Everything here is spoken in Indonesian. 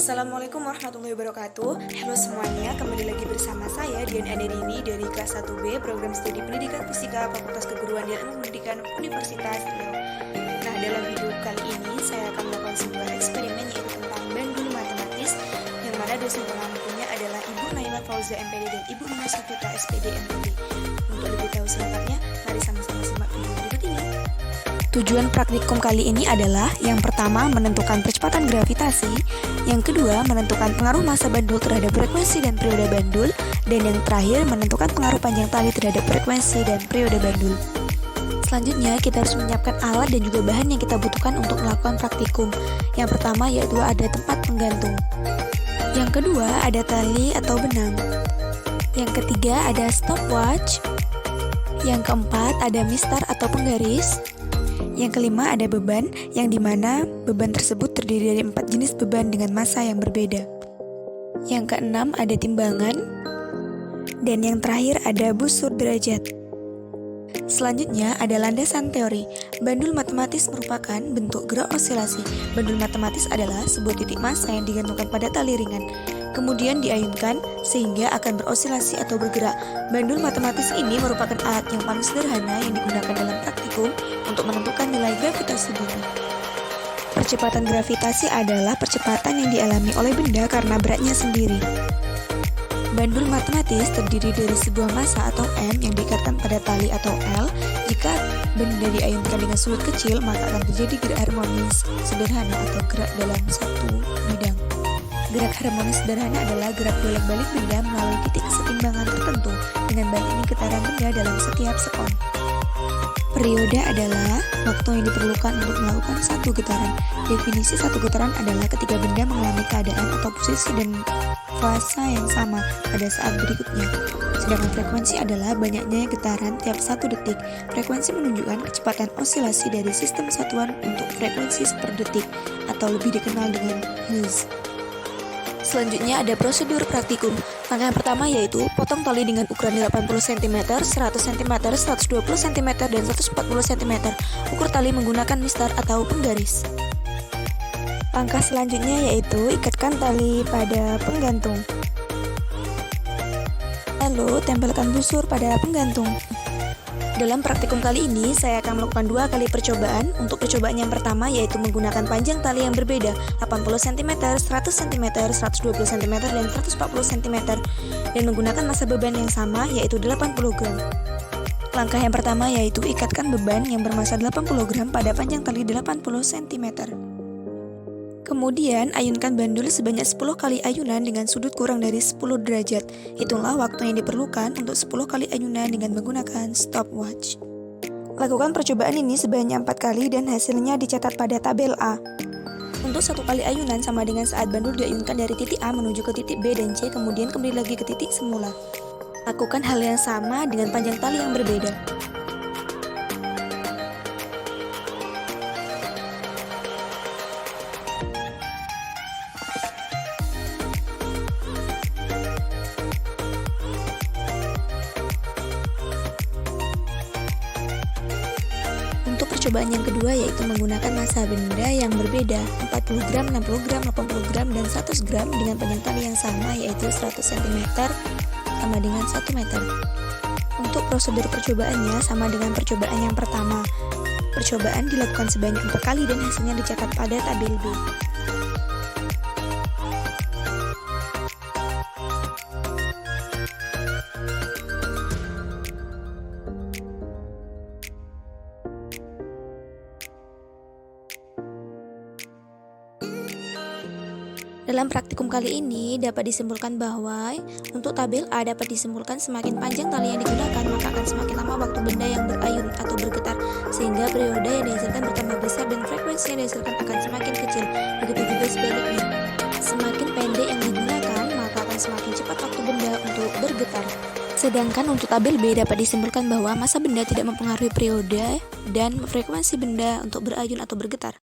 Assalamualaikum warahmatullahi wabarakatuh. Halo semuanya, kembali lagi bersama saya Dian Anedini dari kelas 1B Program Studi Pendidikan Fisika Fakultas Keguruan dan Ilmu Pendidikan Universitas Riau. Nah, dalam video kali ini saya akan melakukan sebuah eksperimen yaitu tentang bandul matematis, yang mana dosen pengampunya adalah Ibu Naila Fauza MPD dan Ibu Nina Safita SPD MPD. Untuk lebih tahu selengkapnya, mari sama-sama simak video berikut ini. Tujuan praktikum kali ini adalah yang pertama menentukan percepatan gravitasi, yang kedua menentukan pengaruh massa bandul terhadap frekuensi dan periode bandul, dan yang terakhir menentukan pengaruh panjang tali terhadap frekuensi dan periode bandul. Selanjutnya kita harus menyiapkan alat dan juga bahan yang kita butuhkan untuk melakukan praktikum. Yang pertama yaitu ada tempat penggantung. Yang kedua ada tali atau benang. Yang ketiga ada stopwatch. Yang keempat ada mistar atau penggaris. Yang kelima ada beban, yang dimana beban tersebut terdiri dari 4 jenis beban dengan massa yang berbeda. Yang keenam ada timbangan. Dan yang terakhir ada busur derajat. Selanjutnya ada landasan teori. Bandul matematis merupakan bentuk gerak osilasi. Bandul matematis adalah sebuah titik massa yang digantungkan pada tali ringan, kemudian diayunkan sehingga akan berosilasi atau bergerak. Bandul matematis ini merupakan alat yang paling sederhana yang digunakan dalam praktikum untuk menentukan nilai gravitasi bumi. Percepatan gravitasi adalah percepatan yang dialami oleh benda karena beratnya sendiri. Bandul matematis terdiri dari sebuah massa atau M yang diikatkan pada tali atau L. Jika benda diayunkan dengan sudut kecil, maka akan terjadi gerak harmonis sederhana atau gerak dalam satu bidang. Gerak harmonis sederhana adalah gerak bolak-balik benda melalui titik kesetimbangan tertentu dengan banyaknya getaran benda dalam setiap sekon. Periode adalah waktu yang diperlukan untuk melakukan satu getaran. Definisi satu getaran adalah ketika benda mengalami keadaan atau posisi dan fase yang sama pada saat berikutnya. Sedangkan frekuensi adalah banyaknya getaran tiap 1 detik. Frekuensi menunjukkan kecepatan osilasi dari sistem satuan untuk frekuensi per detik atau lebih dikenal dengan Hz. Selanjutnya ada prosedur praktikum. Langkah yang pertama yaitu potong tali dengan ukuran 80 cm, 100 cm, 120 cm, dan 140 cm. Ukur tali menggunakan mistar atau penggaris. Langkah selanjutnya yaitu ikatkan tali pada penggantung. Lalu tempelkan busur pada penggantung. Dalam praktikum kali ini, saya akan melakukan 2 kali percobaan. Untuk percobaan yang pertama yaitu menggunakan panjang tali yang berbeda, 80 cm, 100 cm, 120 cm, dan 140 cm, dan menggunakan massa beban yang sama yaitu 80 gram. Langkah yang pertama yaitu ikatkan beban yang bermassa 80 gram pada panjang tali 80 cm. Kemudian, ayunkan bandul sebanyak 10 kali ayunan dengan sudut kurang dari 10 derajat. Hitunglah waktu yang diperlukan untuk 10 kali ayunan dengan menggunakan stopwatch. Lakukan percobaan ini sebanyak 4 kali dan hasilnya dicatat pada tabel A. Untuk 1 kali ayunan sama dengan saat bandul diayunkan dari titik A menuju ke titik B dan C, kemudian kembali lagi ke titik semula. Lakukan hal yang sama dengan panjang tali yang berbeda. Untuk percobaan yang kedua yaitu menggunakan massa benda yang berbeda 40 gram, 60 gram, 80 gram, dan 100 gram dengan panjang tali yang sama yaitu 100 cm sama dengan 1 meter. Untuk prosedur percobaannya sama dengan percobaan yang pertama. Percobaan dilakukan sebanyak 4 kali dan hasilnya dicatat pada tabel B. Dalam praktikum kali ini dapat disimpulkan bahwa untuk tabel A dapat disimpulkan semakin panjang tali yang digunakan maka akan semakin lama waktu benda yang berayun atau bergetar, sehingga periode yang dihasilkan bertambah besar dan frekuensi yang dihasilkan akan semakin kecil. Begitu juga sebaliknya, semakin pendek yang digunakan maka akan semakin cepat waktu benda untuk bergetar. Sedangkan untuk tabel B dapat disimpulkan bahwa massa benda tidak mempengaruhi periode dan frekuensi benda untuk berayun atau bergetar.